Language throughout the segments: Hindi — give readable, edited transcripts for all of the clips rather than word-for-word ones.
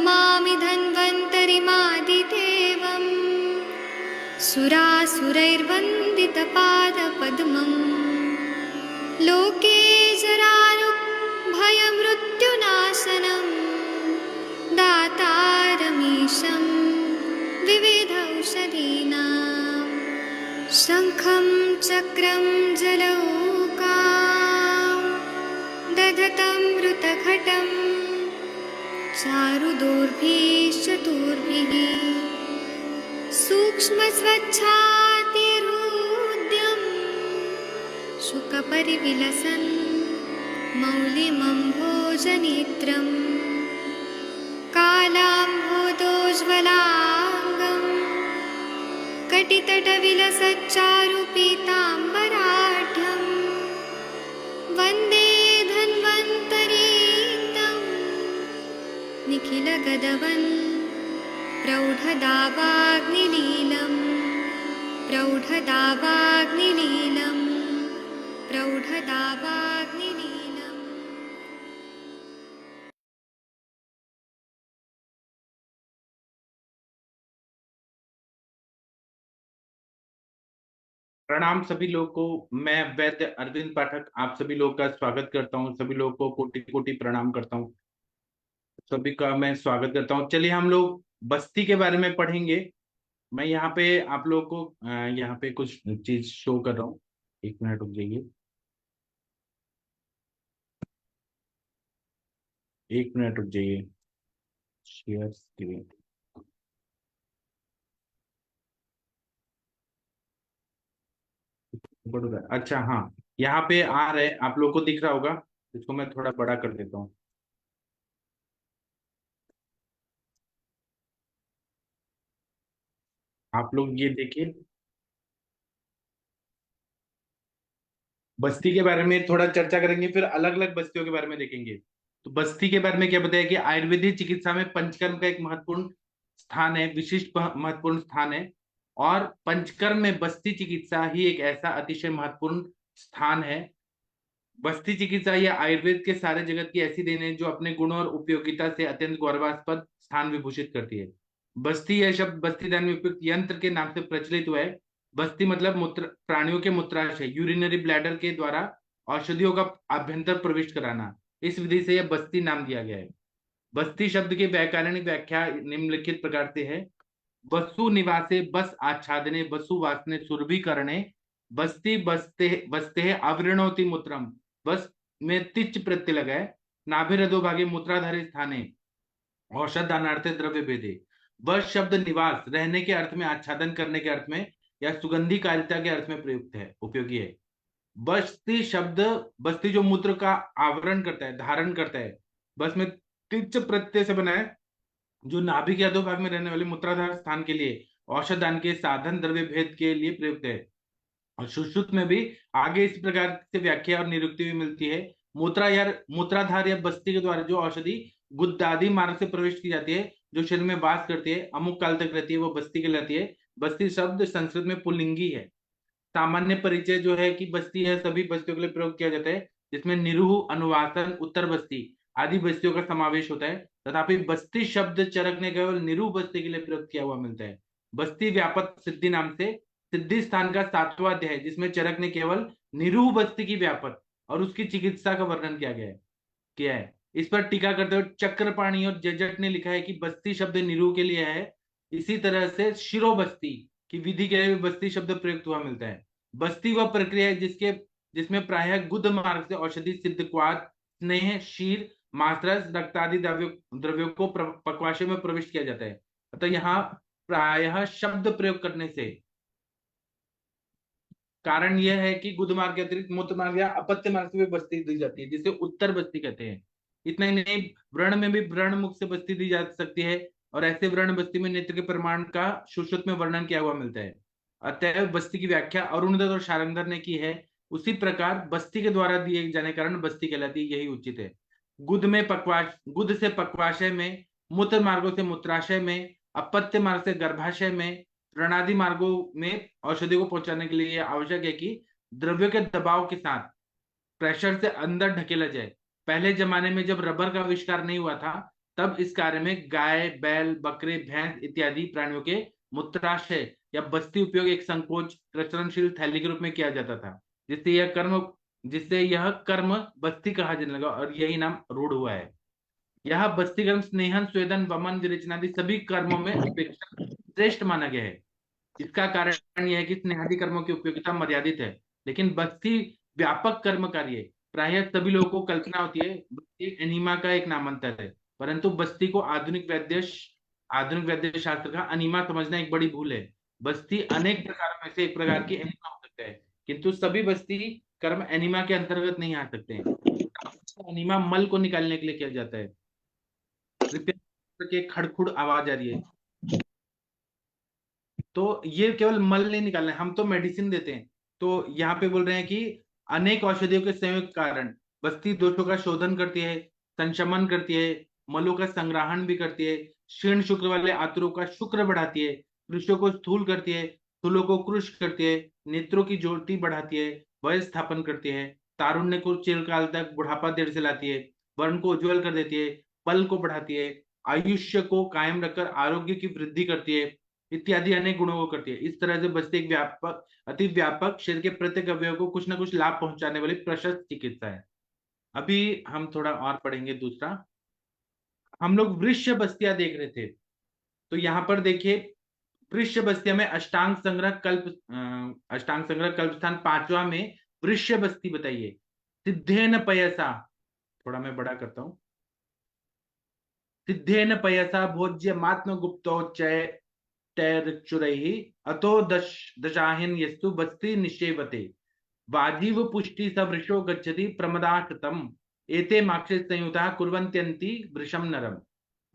नमामि धन्वन्तरिमादिदेवम् सुरासुरैर्वन्दितपादपद्मम् लोके जरारुभयमृत्युनाशनम् दातारमीशं विविधौषधीनां शङ्खं चक्रं जलौकां दधतं मृतघटं चारुदोर्भिश्चतुर्भिः सूक्ष्मस्वच्छातिरुद्यं शुकपरिविलसन् मौलिमम्भोजनेत्रम् कालाम्भोदोज्ज्वलाङ्गं कटितटविलसच्चारुपीताम्बराढ्यं वन्दे धन्वन्तरीतं निखिलगदवन् प्रौढदावाग्निलीलं प्रौढदावाग्निलीलं प्रौढदावाग्निलीलम्। प्रणाम सभी लोगों को। मैं वैद्य अरविंद पाठक आप सभी लोगों का स्वागत करता हूं। सभी लोगों को कोटि कोटि प्रणाम करता हूं। सभी का मैं स्वागत करता हूं। चलिए हम लोग बस्ती के बारे में पढ़ेंगे। मैं यहाँ पे आप लोगों को यहाँ पे कुछ चीज शो कर रहा हूँ। एक मिनट रुक जाइए, एक मिनट रुक जाइए। Share screen. अच्छा हाँ, यहाँ पे आ रहे, आप लोगों को दिख रहा होगा। इसको मैं थोड़ा बड़ा कर देता हूँ। आप लोग ये देखिए, बस्ती के बारे में थोड़ा चर्चा करेंगे, फिर अलग अलग बस्तियों के बारे में देखेंगे। तो बस्ती के बारे में क्या बताया कि आयुर्वेदिक चिकित्सा में पंचकर्म का एक महत्वपूर्ण स्थान है, विशिष्ट महत्वपूर्ण स्थान है। और पंचकर्म में बस्ती चिकित्सा ही एक ऐसा अतिशय महत्वपूर्ण स्थान है। बस्ती चिकित्सा या आयुर्वेद के सारे जगत की ऐसी देन है जो अपने गुणों और उपयोगिता से अत्यंत गौरवास्पद स्थान विभूषित करती है। बस्ती यह शब्द बस्तीदान में उपयुक्त यंत्र के नाम से प्रचलित हुआ है। बस्ती मतलब मूत्र, प्राणियों के मूत्राशय यूरिनरी ब्लैडर के द्वारा औषधियों का आभ्यंतर प्रविष्ट कराना। इस विधि से यह बस्ती नाम दिया गया है। बस्ती शब्द की व्याकरणिक व्याख्या निम्नलिखित प्रकार से है। वसु निवासे बस आच्छादने वसु वासने सुरभिकरणे बस्ती बसते बसते आवृणोति मूत्रम। बस में तिच प्रत्यय लगा है। नाभिरधो भागे मूत्राधारे स्थाने औषध दानार्थे द्रव्य भेदे। बस शब्द निवास रहने के अर्थ में, आच्छादन करने के अर्थ में या सुगंधी कारिता के अर्थ में प्रयुक्त है, उपयोगी है। बस्ती शब्द, बस्ती जो मूत्र का आवरण करता है, धारण करता है, बस में तिच प्रत्यय से बना है, जो नाभि के अधोभाग में रहने वाले मूत्राधार स्थान के लिए औषध दान के साधन द्रव्य भेद के लिए प्रयुक्त है। और सुश्रुत में भी आगे इस प्रकार से व्याख्या और निरुक्ति भी मिलती है। मूत्राधार या बस्ती के द्वारा जो औषधि गुद्दादि मार्ग से प्रविष्ट की जाती है, जो शरीर में वास करती है, अमुक काल तक रहती है, वो बस्ती कहलाती है। बस्ती शब्द संस्कृत में पुल्लिंगी है। सामान्य परिचय जो है कि बस्ती है सभी बस्तियों के लिए प्रयोग किया जाता है, जिसमें निरूह, अनुवासन, उत्तर बस्ती आदि बस्तियों का समावेश होता है। तथापि बस्ती शब्द चरक ने केवल निरूह बस्ती के लिए प्रयोग किया हुआ मिलता है। बस्ती व्यापक सिद्धि नाम से सिद्धि स्थान का 7वां अध्याय, जिसमें चरक ने केवल निरूह बस्ती की व्यापक और उसकी चिकित्सा का वर्णन किया है। इस पर टीका करते हुए चक्रपाणी और जजट ने लिखा है कि बस्ती शब्द निरूह के लिए है। इसी तरह से शिरो बस्ती की विधि के लिए बस्ती शब्द प्रयुक्त हुआ मिलता है। बस्ती वह प्रक्रिया है जिसमें प्रायः गुद मार्ग से औषधि सिद्ध क्वाथ, स्नेह, शीर, मात्रस, रक्त आदि द्रव्यों को पक्वाशय में प्रविष्ट किया जाता है। अतः यहाँ प्रायः शब्द प्रयोग करने से कारण यह है कि गुद मार्ग के अतिरिक्त मूत्र मार्ग या अपत्य मार्ग से भी बस्ती दी जाती है, जिसे उत्तर बस्ती कहते हैं। इतना ही नहीं, व्रण में भी व्रण मुख से बस्ती दी जा सकती है, और ऐसे व्रण बस्ती में नेत्र के प्रमाण का सुश्रुत में वर्णन किया हुआ मिलता है। अतएव बस्ती की व्याख्या अरुणदत्त और शारंगधर ने की है। उसी प्रकार बस्ती के द्वारा दिए जाने कारण बस्ती कहलाती है, यही उचित है। गुद से पक्वाशय में, मूत्र मार्गों से मूत्राशय में, अपत्य मार्ग से गर्भाशय में, व्रणादि मार्गों में औषधियों को पहुंचाने के लिए आवश्यक है कि द्रव्यों के दबाव के साथ प्रेशर से अंदर ढकेला जाए। पहले जमाने में जब रबर का आविष्कार नहीं हुआ था, तब इस कार्य में गाय, बैल, बकरे, भैंस इत्यादि प्राणियों के मूत्राशय या बस्ती उपयोग एक संकोच प्रचलनशील थैली के रूप में किया जाता था, जिससे यह कर्म बस्ती कहा जाने लगा और यही नाम रूढ़ हुआ है। यह बस्ती कर्म स्नेहन, स्वेदन, वमन, विरेचनादि सभी कर्मों में अपेक्षा श्रेष्ठ माना गया है। इसका कारण यह है कि स्नेहादि कर्मों की उपयोगिता मर्यादित है, लेकिन बस्ती व्यापक कर्म कार्य है। प्रायः सभी लोगों को कल्पना होती है बस्ती एनीमा का एक नामांतर है, परंतु बस्ती को आधुनिक वैद्य शास्त्र का अनीमा समझना एक बड़ी भूल है। बस्ती अनेक प्रकारों में से एक प्रकार की एनीमा हो सकता है, किंतु सभी बस्ती कर्म एनीमा के अंतर्गत नहीं आ सकते हैं। अनीमा मल को निकालने के लिए किया जाता है। कृपया के खड़खुड़ आवाज आ रही है, तो ये केवल मल नहीं निकालना है, हम तो मेडिसिन देते हैं। तो यहाँ पे बोल रहे हैं कि अनेक औषधियों के संयुक्त कारण बस्ती दोषों का शोधन करती है, संशमन करती है, मलों का संग्रहण भी करती है, क्षीण शुक्र वाले आतुरों का शुक्र बढ़ाती है, कृष्यों को स्थूल करती है, स्थूलों को कृश करती है, नेत्रों की ज्योति बढ़ाती है, वय स्थापन करती है, तारुण्य को चिरकाल तक बुढ़ापा देर से लाती है, वर्ण को उज्जवल कर देती है, बल को बढ़ाती है, आयुष्य को कायम रखकर आरोग्य की वृद्धि करती है, इत्यादि अनेक गुणों को करती है। इस तरह से बस्ती एक व्यापक, अति व्यापक, शरीर के प्रत्येक अवयव को कुछ ना कुछ लाभ पहुंचाने वाली प्रशस्त चिकित्सा है। अभी हम थोड़ा और पढ़ेंगे दूसरा। हम लोग वृश्य बस्तियां देख रहे थे, तो यहाँ पर देखिए वृश्य बस्तिया में अष्टांग संग्रह कल्प स्थान पांचवा में वृश्य बस्ती बताइए। सिद्धेन पयसा, थोड़ा मैं बड़ा करता हूं, सिद्धेन पयसा भोज्य मात्म गुप्तोच्चय तैर्चुरैहि अतो दशाहिन यस्तु बस्ती निषेवते वाजीव पुष्टि सवृषो गच्छति प्रमदाकृतम एते माक्षे संयुता कुर्वन्त्यन्ति वृषम नरम।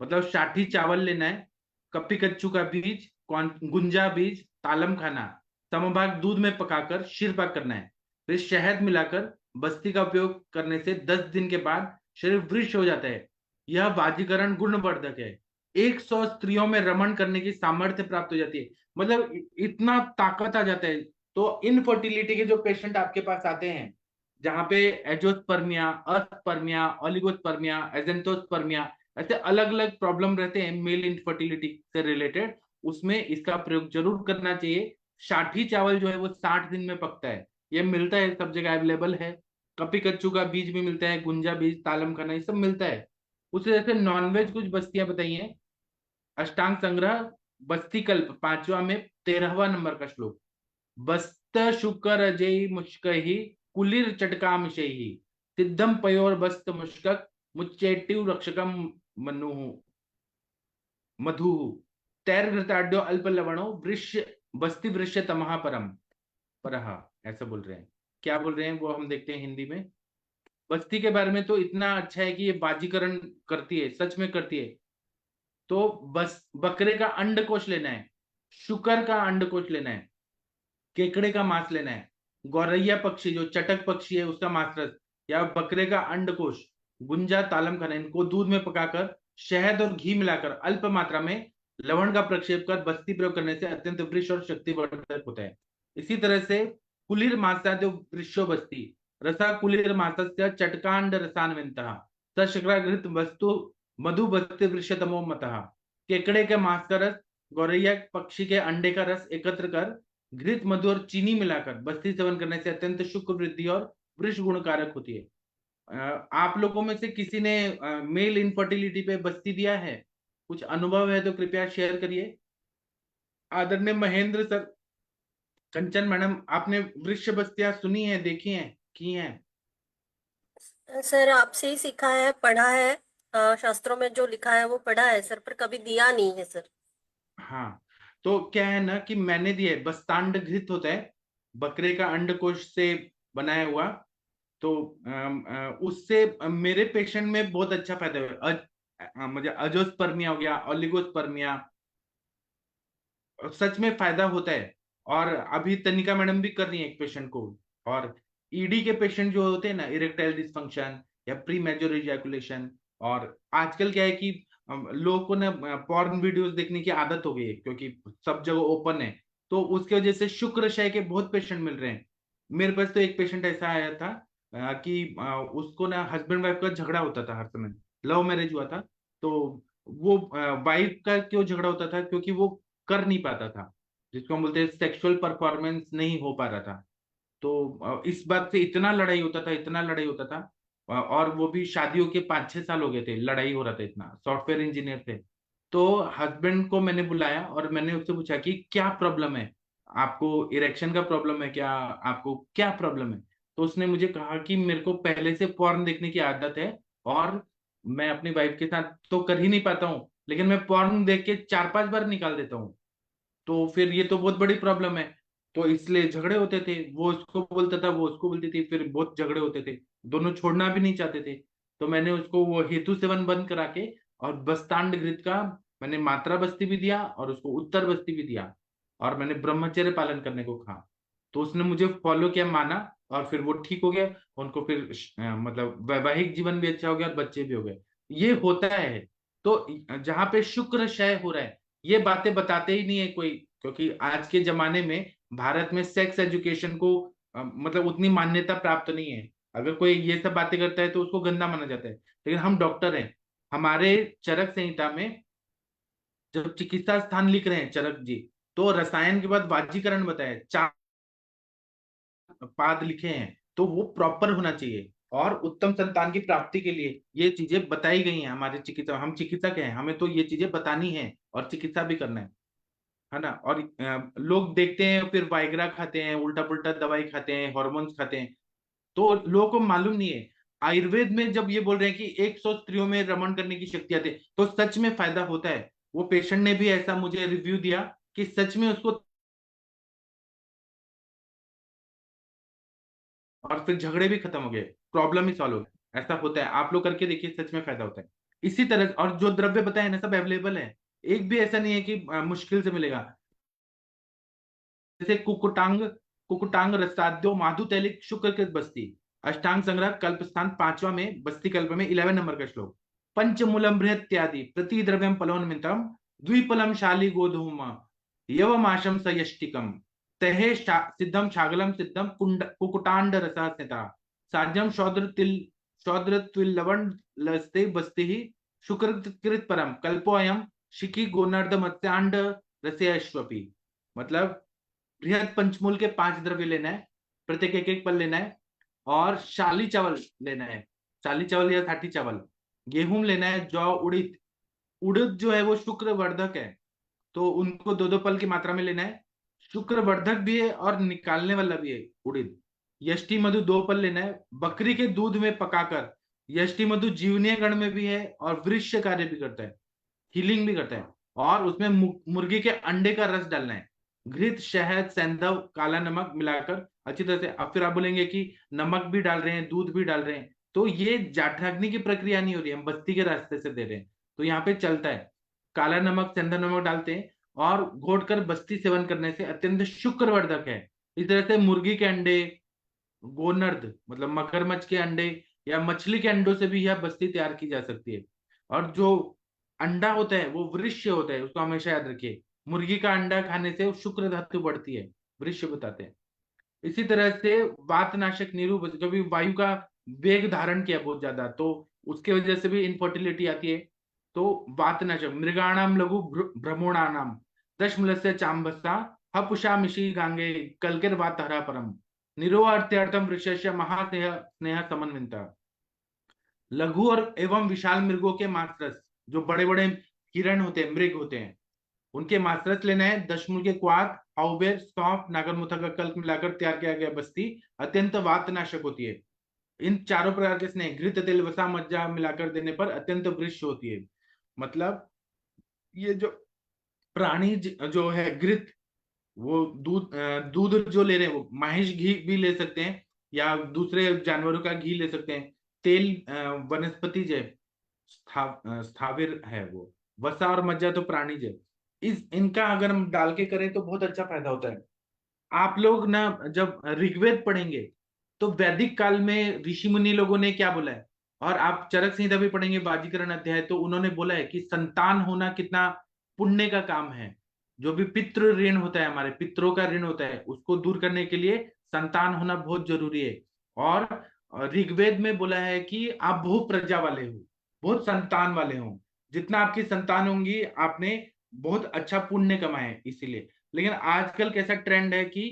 मतलब 60 चावल लेना है, कपी कच्चू का बीज, गुंजा बीज, तालम खाना, समभाग दूध में पकाकर शीरपाक करना है, फिर शहद मिलाकर बस्ती का उपयोग करने से 10 दिन के बाद शरीर वृष हो जाता है। यह वाजीकरण गुणवर्धक है। 100 स्त्रियों में रमण करने की सामर्थ्य प्राप्त हो जाती है। मतलब इतना ताकत आ जाता है। तो इनफर्टिलिटी के जो पेशेंट आपके पास आते हैं, जहां पे एजोस्पर्मिया, अस्पर्मिया, ओलिगोस्पर्मिया, एजेंटोस्पर्मिया, ऐसे अलग अलग प्रॉब्लम रहते हैं मेल इनफर्टिलिटी से रिलेटेड, उसमें इसका प्रयोग जरूर करना चाहिए। साठी चावल जो है वो 60 दिन में पकता है, ये मिलता है, सब जगह अवेलेबल है। कपी कच्चू का बीज भी मिलता है, गुंजा बीज, तालम खाना, ये सब मिलता है। उसे जैसे नॉनवेज कुछ बस्तियां बताइए। अष्टांग संग्रह बस्ती कल्प पांचवा में 13वां नंबर का श्लोक। बस्त शुकर अजय मुष्क ही कुलिर चटकाम ही सिद्धम पयोर बस्त मुष्क मुच्चेटिव रक्षकम मनु मधु तैर्घृताड्यो अल्प लवणो वृक्ष बस्ती वृक्ष तमहा परम परहा, ऐसा बोल रहे हैं। क्या बोल रहे हैं वो हम देखते हैं हिंदी में। बस्ती के बारे में तो इतना अच्छा है कि ये बाजीकरण करती है, सच में करती है। तो बस बकरे का अंडकोश लेना है, शुकर का अंडकोश लेना है, केकड़े का मांस लेना है, गौरैया पक्षी जो चटक पक्षी है उसका मांस रस, या बकरे का अंडकोश, गुंजा, तालम खाना, इनको दूध में पकाकर शहद और घी मिलाकर अल्प मात्रा में लवण का प्रक्षेप कर बस्ती प्रयोग करने से अत्यंत वृक्ष और शक्तिवर्धक होता है। इसी तरह से कुलिर मांसाद्यो वृक्षो बस्ती रसा कुलिर मांसस्य चटकांड रसान्वितः सशक्रागृत वस्तु मधु बस्ती वृक्ष तमो मतः। केकड़े के मांस का रस, गौरैया पक्षी के अंडे का रस एकत्र कर घृत, मधु और चीनी मिलाकर बस्ती सेवन करने से अत्यंत शुक्र वृद्धि और वृक्ष गुणकारक होती है। आप लोगों में से किसी ने मेल इनफर्टिलिटी पे बस्ती दिया है? कुछ अनुभव है तो कृपया शेयर करिए। आदरणीय महेंद्र सर, कंचन मैडम, आपने वृक्ष बस्तियां सुनी है, देखी हैं, की हैं? सर आपसे ही सीखा है, पढ़ा है, शास्त्रों में जो लिखा है वो पढ़ा है सर, पर कभी दिया नहीं है सर। हाँ, तो क्या है ना कि मैंने दिया है, बस्तांड घृत होता है, बकरे का अंडकोश से बनाया हुआ। तो उससे मेरे पेशेंट में बहुत अच्छा फायदा हुआ। मुझे अजोस्पर्मिया हो गया, ओलिगोस्पर्मिया, सच में फायदा होता है। और अभी तनिका मैडम भी कर रही है एक पेशेंट को। और ईडी के पेशेंट जो होते हैं ना, इरेक्टाइल डिसफंक्शन या प्री मेजर इजैकुलेशन, और आजकल क्या है कि लोगों को ना पॉर्न वीडियोस देखने की आदत हो गई है, क्योंकि सब जगह ओपन है, तो उसकी वजह से शुक्र के बहुत पेशेंट मिल रहे हैं। मेरे पास तो एक पेशेंट ऐसा आया था कि उसको ना हस्बैंड वाइफ का झगड़ा होता था हर समय, लव मैरिज हुआ था। तो वो वाइफ का क्यों झगड़ा होता था, क्योंकि वो कर नहीं पाता था, जिसको हम बोलते हैं सेक्सुअल परफॉर्मेंस नहीं हो पा रहा था। तो इस बात से इतना लड़ाई होता था, इतना लड़ाई होता था। और वो भी शादियों के 5-6 साल हो गए थे, लड़ाई हो रहा था इतना, सॉफ्टवेयर इंजीनियर थे। तो हस्बैंड को मैंने बुलाया और मैंने उससे पूछा कि क्या प्रॉब्लम है, आपको इरेक्शन का प्रॉब्लम है क्या, आपको क्या प्रॉब्लम है। तो उसने मुझे कहा कि मेरे को पहले से पॉर्न देखने की आदत है, और मैं अपनी वाइफ के साथ तो कर ही नहीं पाता हूँ, लेकिन मैं पॉर्न देख के 4-5 बार निकाल देता हूँ। तो फिर ये तो बहुत बड़ी प्रॉब्लम है। तो इसलिए झगड़े होते थे, वो उसको बोलता था, वो उसको बोलती थी, फिर बहुत झगड़े होते थे। दोनों छोड़ना भी नहीं चाहते थे। तो मैंने उसको वो हेतु सेवन बंद करा के और बस्तांड घृत का मैंने मात्रा बस्ती भी दिया और उसको उत्तर बस्ती भी दिया, और मैंने ब्रह्मचर्य पालन करने को कहा। तो उसने मुझे फॉलो किया, माना, और फिर वो ठीक हो गया। उनको फिर मतलब वैवाहिक जीवन भी अच्छा हो गया और बच्चे भी हो गए। ये होता है। तो जहाँ पे शुक्र क्षय हो रहा है, ये बातें बताते ही नहीं है कोई, क्योंकि आज के जमाने में भारत में सेक्स एजुकेशन को मतलब उतनी मान्यता प्राप्त नहीं है। अगर कोई ये सब बातें करता है तो उसको गंदा माना जाता है। लेकिन हम डॉक्टर हैं, हमारे चरक संहिता में जब चिकित्सा स्थान लिख रहे हैं चरक जी, तो रसायन के बाद वाजीकरण बताया, 4 पाद लिखे हैं, तो वो प्रॉपर होना चाहिए। और उत्तम संतान की प्राप्ति के लिए ये चीजें बताई गई हैं हमारे चिकित्सा, हम चिकित्सक हैं, हमें तो ये चीजें बतानी है और चिकित्सा भी करना है ना। और लोग देखते हैं फिर वाइग्रा खाते हैं, उल्टा पुल्टा दवाई खाते हैं, हॉर्मोन्स खाते हैं। तो लोगों को मालूम नहीं है, आयुर्वेद में जब ये बोल रहे हैं कि 100 स्त्रियों में रमण करने की शक्ति आती है, तो सच में फायदा होता है। वो पेशेंट ने भी ऐसा मुझे रिव्यू दिया कि सच में उसको, और फिर झगड़े भी खत्म हो गए, प्रॉब्लम ही सॉल्व हो गया। ऐसा होता है, आप लोग करके देखिए, सच में फायदा होता है। इसी तरह, और जो द्रव्य बताए ना सब अवेलेबल है, एक भी ऐसा नहीं है कि मुश्किल से मिलेगा। जैसे कुकुटांग, कुकुटांग रसाद्यो माधु तैलिक शुक्र कृत बस्ती, अष्टांग संग्रह कल्प स्थान 5वां में, बस्ती कल्प में 11 नंबर का श्लोक। पंचमूलम बृहत्यादि प्रति द्रव्यम फलोन्मितम द्विफलम शाली गोधूम यवमाशम सयष्टिकम तहे सिद्धम छागलम सिद्धम कुकुटांड रसा स्निता साज्यम शौद्र तिल लवण लस्ते बस्ती ही शुक्र कृत परम कल्पोयम शिखी गोनर्द मत्स्यांड रसेश्वपी। मतलब बृहद पंचमूल के 5 द्रव्य लेना है, प्रत्येक एक एक पल लेना है, और शाली चावल लेना है, शाली चावल या साठी चावल, गेहूं लेना है, जौ, उड़ीद। उड़द जो है वो शुक्र वर्धक है, तो उनको 2-2 पल की मात्रा में लेना है। शुक्र वर्धक भी है और निकालने वाला भी है उड़ीद। यष्टि मधु 2 पल लेना है, बकरी के दूध में पकाकर। यष्टि मधु जीवनीय गण में भी है और वृक्ष कार्य भी करता है, हीलिंग भी करता है। और उसमें मुर्गी के अंडे का रस डालना है, घृत, शहद, सेंधव, काला नमक मिलाकर अच्छी तरह से। अब फिर आप बोलेंगे कि नमक भी डाल रहे हैं, दूध भी डाल रहे हैं, तो ये जाठराग्नि की प्रक्रिया नहीं हो रही है, हम बस्ती के रास्ते से दे रहे हैं, तो यहाँ पे चलता है। काला नमक, सेंधा नमक डालते हैं, और घोटकर बस्ती सेवन करने से अत्यंत शुक्रवर्धक है। इस तरह से मुर्गी के अंडे, गोनर्द मतलब मगरमच्छ के अंडे या मछली के अंडों से भी यह बस्ती तैयार की जा सकती है। और जो अंडा होता है वो वृक्ष होता है, उसको हमेशा याद रखिए। मुर्गी का अंडा खाने से शुक्र धातु बढ़ती है, वृक्ष बताते हैं। इसी तरह से वातनाशक नीरू, कभी वायु का वेग धारण किया बहुत ज्यादा, तो उसके वजह से भी इनफर्टिलिटी आती है। तो वातनाशक मृगाणाम लघु भ्रमोणानाम दशमलस्य चांबस्सा हपुषा मिशी गांगे कलकिर वात हरा परम निरोअर्थ्यर्थम ऋषस्य महास्नेह स्नेह समन्विता। लघु और एवं विशाल मृगों के मांसरस, जो बड़े बड़े हिरण होते हैं, मृग होते हैं, उनके मांसरस लेना है। दशमूल के क्वाथ, हाउबेर, सौंफ, नागरमुथा का कल्प मिलाकर तैयार किया गया बस्ती अत्यंत वातनाशक होती है। इन चारों प्रकार के स्नेह, घृत, तिल, वसा, मज्जा मिलाकर देने पर अत्यंत वृक्ष होती है। मतलब ये जो प्राणी जो है घृत, वो दूध जो ले रहे हैं वो महिष घी भी ले सकते हैं, या दूसरे जानवरों का घी ले सकते हैं। तेल वनस्पति है, स्थाविर है वो। वसा और मज्जा तो प्राणीज है। इस इनका अगर हम डाल के करें तो बहुत अच्छा फायदा होता है। आप लोग ना जब ऋग्वेद पढ़ेंगे तो वैदिक काल में ऋषि मुनि लोगों ने क्या बोला है, और आप चरक संहिता भी पढ़ेंगे बाजीकरण अध्याय, तो उन्होंने बोला है कि संतान होना कितना पुण्य का काम है। जो भी पितृ ऋण होता है, हमारे पितरों का ऋण होता है, उसको दूर करने के लिए संतान होना बहुत जरूरी है। और ऋग्वेद में बोला है कि आप बहु प्रजा वाले हो, बहुत संतान वाले हो। जितना आपकी संतान होंगी आपने बहुत अच्छा पुण्य कमाए है इसीलिए। लेकिन आजकल कैसा ट्रेंड है कि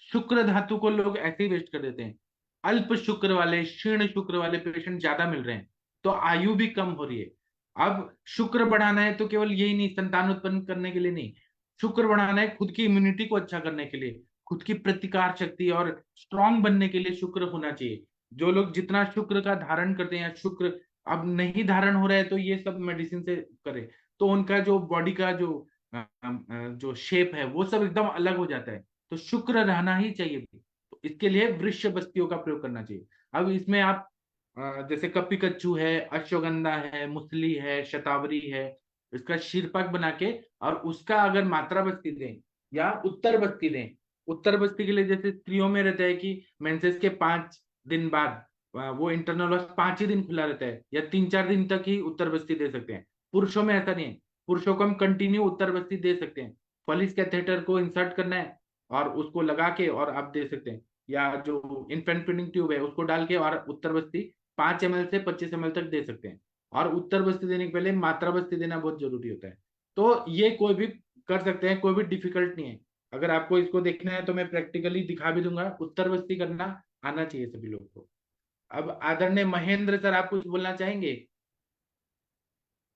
शुक्र धातु को लोग ऐसे ही वेस्ट कर देते हैं। अल्प शुक्र वाले, क्षीण शुक्र वाले पेशेंट ज्यादा मिल रहे हैं, तो आयु भी कम हो रही है। अब शुक्र बढ़ाना है तो केवल यही नहीं, संतान उत्पन्न करने के लिए नहीं, शुक्र बढ़ाना है खुद की इम्यूनिटी को अच्छा करने के लिए, खुद की प्रतिकार शक्ति और स्ट्रांग बनने के लिए शुक्र होना चाहिए। जो लोग जितना शुक्र का धारण करते हैं, या शुक्र अब नहीं धारण हो रहा है तो ये सब मेडिसिन से करे, तो उनका जो बॉडी का जो शेप है वो सब एकदम अलग हो जाता है। तो शुक्र रहना ही चाहिए। तो इसके लिए वृक्ष बस्तियों का प्रयोग करना चाहिए। अब इसमें आप जैसे कपी कच्चू है, अश्वगंधा है, मुसली है, शतावरी है, इसका शीर्पक बना के और उसका अगर मात्रा बस्ती दें या उत्तर बस्ती दें। उत्तर बस्ती के लिए जैसे स्त्रियों में रहता है कि मेंसेस के 5 दिन बाद वो इंटरनल वॉश 5 ही दिन खुला रहता है, या 3-4 दिन तक ही उत्तर बस्ती दे सकते हैं। पुरुषों में ऐसा नहीं है, पुरुषों को हम कंटिन्यू उत्तर बस्ती दे सकते हैं। फलिस कैथेटर को इंसर्ट करना है और उसको लगा के और आप दे सकते हैं, या जो इन्फेंट फीडिंग ट्यूब है उसको डाल के और उत्तर बस्ती 5 ml से 25 ml तक दे सकते हैं। और उत्तर बस्ती देने के पहले मात्रा बस्ती देना बहुत जरूरी होता है। तो ये कोई भी कर सकते हैं, कोई भी डिफिकल्ट नहीं है। अगर आपको इसको देखना है तो मैं प्रैक्टिकली दिखा भी दूंगा, उत्तर बस्ती करना आना चाहिए सभी लोग को। अब आदरणीय महेंद्र सर, आप कुछ बोलना चाहेंगे?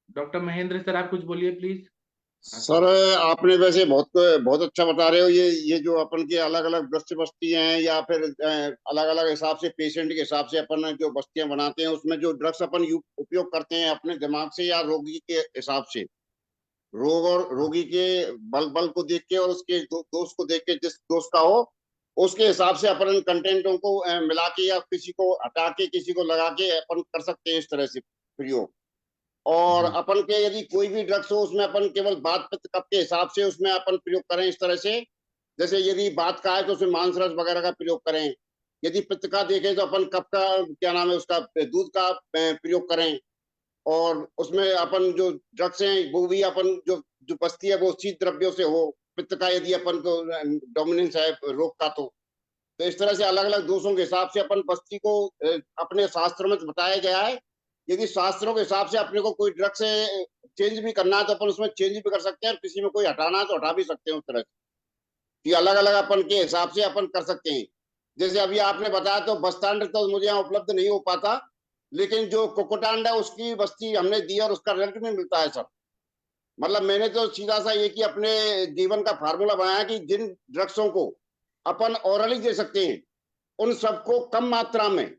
डॉक्टर महेंद्र सर, आप कुछ बोलिए प्लीज। हाँ सर सर। आपने वैसे बहुत बहुत अच्छा बता रहे हो। ये जो अपन के अलग अलग वृक्ष बस्ती हैं या फिर अलग अलग हिसाब से पेशेंट के हिसाब से अपन जो बस्तियां बनाते हैं उसमें जो ड्रग्स अपन उपयोग करते हैं अपने दिमाग से या रोगी के हिसाब से, रोग और रोगी के बल बल को देख के और उसके दोष को देख के, जिस दोष का हो उसके हिसाब से अपन कंटेंटों को मिला के या किसी को हटा के किसी को लगा के अपन कर सकते हैं इस तरह से प्रयोग। और जी अपन के यदि कोई भी ड्रग्स हो उसमें अपन केवल बात पित्त कफ के हिसाब से उसमें अपन प्रयोग करें इस तरह से। जैसे यदि बात का है तो उसमें मांस रस वगैरह का प्रयोग करें। यदि पित्त का देखें तो अपन कफ का क्या नाम है उसका दूध का प्रयोग करें। और उसमें अपन जो ड्रग्स हैं वो भी अपन जो बस्ती है वो शीत द्रव्यों से हो। पित्त का यदि अपन को डोमिनेंस है रोग का तो इस तरह से अलग अलग दोषों के हिसाब से अपन बस्ती को अपने शास्त्रों में बताया गया है। यदि शास्त्रों के हिसाब से अपने को कोई ड्रग से चेंज भी करना है तो अपन उसमें चेंज भी कर सकते हैं, और किसी में कोई हटाना है तो हटा भी सकते हैं उस तरह से। ये अलग अलग अपन के हिसाब से अपन कर सकते हैं। जैसे अभी आपने बताया तो बस्तांड तो मुझे यहाँ उपलब्ध नहीं हो पाता, लेकिन जो कुकुटांड है उसकी बस्ती हमने दी और उसका रिजल्ट भी मिलता है सर। मतलब मैंने तो सीधा सा ये कि अपने जीवन का फार्मूला बनाया कि जिन ड्रग्सों को अपन ओरली दे सकते हैं उन सबको कम मात्रा में,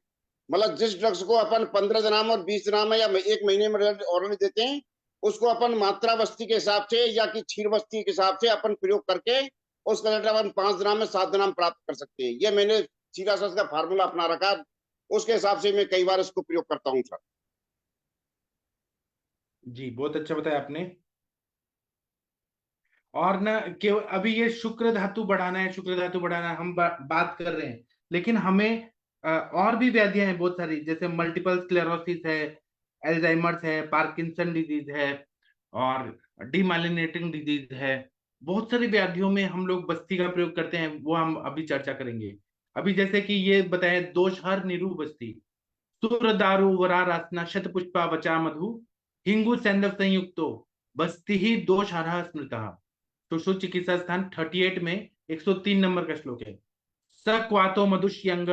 मतलब जिस ड्रग्स को अपन 15 दिन और 20 दिन में या 1 महीने में ऑर्डर देते हैं उसको अपन मात्रा बस्ती के हिसाब से या कि क्षीर बस्ती के हिसाब से अपन प्रयोग करके उसका रिजल्ट अपन 5 दिन में 7 दिन में प्राप्त कर सकते हैं। ये मैंने सीधा सा इसका फार्मूला अपना रखा, उसके हिसाब से मैं कई बार इसको प्रयोग करता हूँ सर। जी, बहुत अच्छा बताया आपने। और ना केवल अभी ये शुक्र धातु बढ़ाना है, शुक्र धातु बढ़ाना है, हम बात कर रहे हैं, लेकिन हमें और भी व्याधियां हैं बहुत सारी, जैसे मल्टीपल स्क्लेरोसिस है, एल्जाइमर्स है, पार्किंसन डिजीज है, और डीमाइलिनेटिंग डिजीज है। बहुत सारी व्याधियों में हम लोग बस्ती का प्रयोग करते हैं, वो हम अभी चर्चा करेंगे। अभी जैसे कि ये बताए, दोषहर निरू बस्ती, सुर दारू वरा रासना शत पुष्पा वचा मधु हिंगु सैंधव संयुक्तो बस्ती ही दोषहर स्मृतः। सुश्रुत चिकित्सा स्थान 38 में 103 नंबर का श्लोक है। सक्वातो मधुष्यंग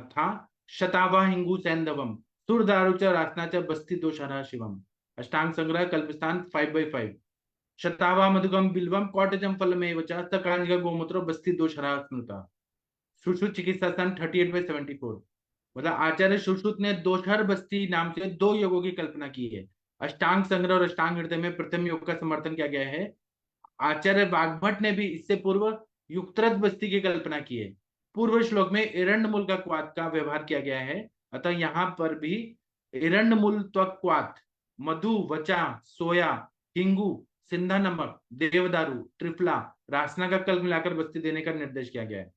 था शतावा हिंगु सैंधवम सुर दारू च रासना च बस्ती दोषहर शिवम। अष्टांग संग्रह कल्पस्थान 5/5। शतावा मधुगम बिल्वम कौटजम फलमेव च सकांजिका गोमूत्र बस्ती दोषहर स्मृतः। सुश्रुत चिकित्सा स्थान 38/74। मतलब आचार्य सुश्रुत ने दोषहर बस्ती नाम से 2 योगों की कल्पना की है। अष्टांग संग्रह और अष्टांग हृदय में प्रथम योग का समर्थन किया गया है। आचार्य वाग्भट ने भी इससे पूर्व युक्तरथ बस्ती की कल्पना की है। पूर्व श्लोक में एरंडमूल का क्वात का व्यवहार किया गया है, अतः यहाँ पर भी एरंडमूल त्वक्वात, मधु, वचा, सोया, हिंगू, सिंधा नमक, देवदारू, त्रिफला, रासना का कल्प मिलाकर बस्ती देने का निर्देश किया गया है।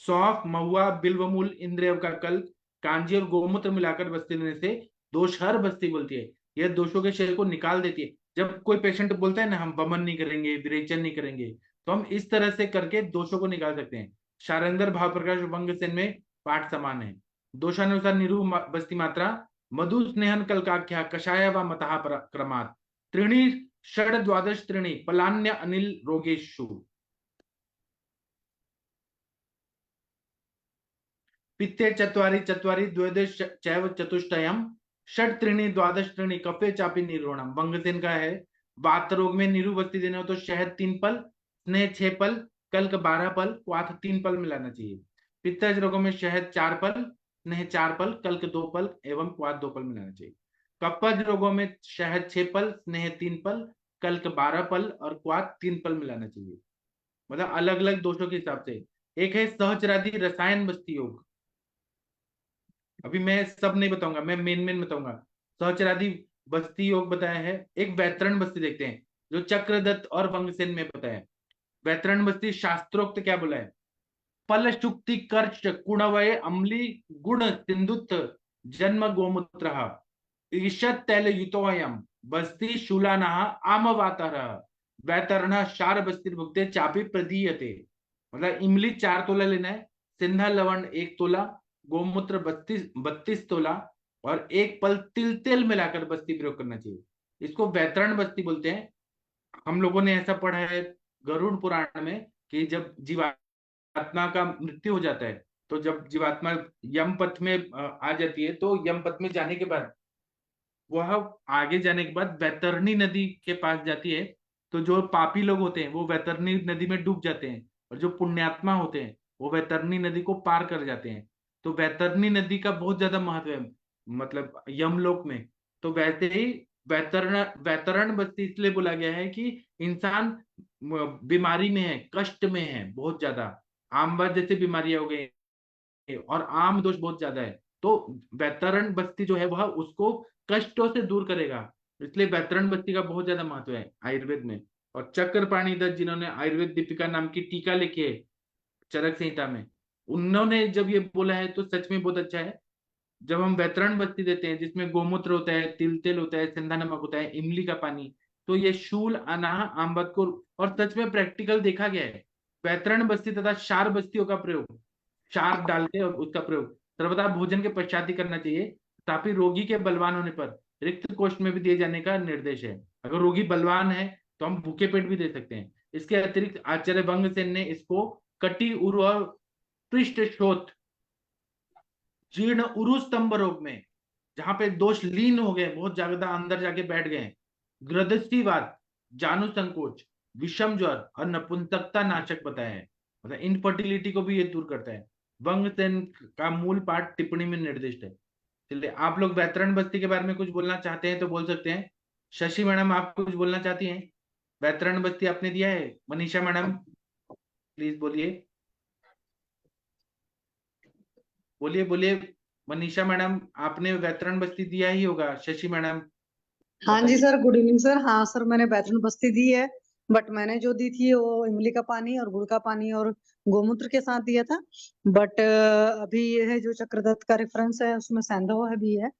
सौंफ, महुआ, बिल्वमूल, इंद्रिय का कल्प, कांजी और गोमूत्र मिलाकर बस्ती देने से दोषहर बस्ती बोलती है। यह दोषों के शरीर को निकाल देती है। जब कोई पेशेंट बोलता है ना हम वमन नहीं करेंगे, विरेचन नहीं करेंगे, तो हम इस तरह से करके दोषों को निकाल सकते हैं। शारंगर भाव प्रकाश वंग सेन में पाठ समान है। दोषानुसार निरू बस्ती मात्रा मधु स्नेहन कलकाख्या कषाय व मतः क्रमात् त्रीणि षड द्वादश त्रीणि पलान्य अनिल रोगेषु। पित्ते चत्वारि चत्वारि द्वादश चैव चतुष्टयम् षड त्रीणि द्वादश त्रीणि कफे चापी निर्वणम। वंगसेन का है, वात रोग में नीरू बस्ती देना हो तो शहद 3 पल, स्नेह 6 पल, कल्क 12 पल, क्वाथ 3 पल मिलाना चाहिए। पित्तज रोगों में शहद 4 पल, स्नेह 4 पल, कल्क 2 पल एवं क्वाथ 2 पल मिलाना चाहिए। कफज रोगों में शहद 6 पल, स्नेह 3 पल, कल्क 12 पल और क्वाथ 3 पल मिलाना चाहिए। मतलब अलग अलग दोषों के हिसाब से। एक है सहचरादि रसायन बस्ती योग। अभी मैं सब नहीं बताऊंगा, मैं मेन बताऊंगा। सहचरादि बस्ती योग बताया है। एक वैतरण बस्ती देखते हैं जो चक्रदत्त और वंगसेन में बताया है। वैतरण बस्ती शास्त्रोक्त क्या बोला है? फल शुक्ति कर्ष कुणवय अम्ली गुण सिंधुत जन्म गोमूत्र ईशत तैल युतोयम बस्ती शूलाना आमवातर वैतरण शार बस्ती भुगते चापी प्रदीयते। मतलब इमली 4 तोला लेना है, सिंधा लवण 1 तोला, गोमूत्र 32 तोला और 1 पल तिल तेल मिलाकर बस्ती प्रयोग करना चाहिए। इसको वैतरण बस्ती बोलते हैं। हम लोगों ने ऐसा पढ़ा है गरुड़ पुराण में कि जब जीवात्मा का मृत्यु हो जाता है, तो जब जीवात्मा यम पथ में आ जाती है, तो यम पथ में जाने के बाद वह आगे जाने के बाद वैतरणी नदी के पास जाती है। तो जो पापी लोग होते हैं वो वैतरणी नदी में डूब जाते हैं, और जो पुण्यात्मा होते हैं वो वैतरणी नदी को पार कर जाते हैं। तो वैतरणी नदी का बहुत ज्यादा महत्व है, मतलब यमलोक में। तो वैसे ही वैतरण वैतरण बस्ती इसलिए बोला गया है कि इंसान बीमारी में है, कष्ट में है बहुत ज्यादा, आमवाद जैसे बीमारियां हो गई और आम दोष बहुत ज्यादा है। तो वैतरण बस्ती जो है वह उसको कष्टों से दूर करेगा। इसलिए वैतरण बस्ती का बहुत ज्यादा महत्व है आयुर्वेद में। और चक्रपाणी दत्त जिन्होंने आयुर्वेद दीपिका नाम की टीका लिखी है चरक संहिता में, उन्होंने जब ये बोला है तो सच में बहुत अच्छा है। जब हम वैतरण बस्ती देते हैं जिसमें गोमूत्र होता है, तिल तेल होता है, सिंधा नमक होता है, इमली का पानी, तो ये शूल अनाह आम्बत को, और सच में प्रैक्टिकल देखा गया है। वैतरण बस्ती तथा क्षार बस्तियों का प्रयोग, क्षार डाल के और उसका प्रयोग सर्वदा भोजन के पश्चात ही करना चाहिए। ताकि रोगी के बलवान होने पर रिक्त कोष्ठ में भी दिए जाने का निर्देश है। अगर रोगी बलवान है तो हम भूखे पेट भी दे सकते हैं। इसके अतिरिक्त आचार्य वंगसेन ने इसको कटी उरु और पृष्ठ शोथ, जीर्ण उरु स्तंभ रोग में जहां पे दोष लीन हो गए, बहुत ज्यादा अंदर जाके बैठ गए, ग्रदस्तीवात, जानु संकोच, विषम ज्वर और नपुंसकता नाशक बताया है। मतलब इनफर्टिलिटी को भी ये दूर करता है। वंगसेन का मूल पाठ टिप्पणी में निर्दिष्ट है। चलिए, आप लोग वैतरण बस्ती के बारे में कुछ बोलना चाहते हैं तो बोल सकते हैं। शशि मैडम, आप कुछ बोलना चाहती हैं? वैतरण बस्ती आपने दिया है। मनीषा मैडम प्लीज बोलिए, बोलिए बोलिए। मनीषा मैडम, आपने वैतरण बस्ती दिया ही होगा। शशि मैडम हाँ जी बताइए। Sir, good evening sir. हाँ सर, मैंने बैतूल बस्ती दी है, बट मैंने जो दी थी वो इमली का पानी और गुड़ का पानी और गोमूत्र के साथ दिया था। बट अभी ये है जो चक्रदत्त का रेफरेंस है उसमें सैंधव है भी है।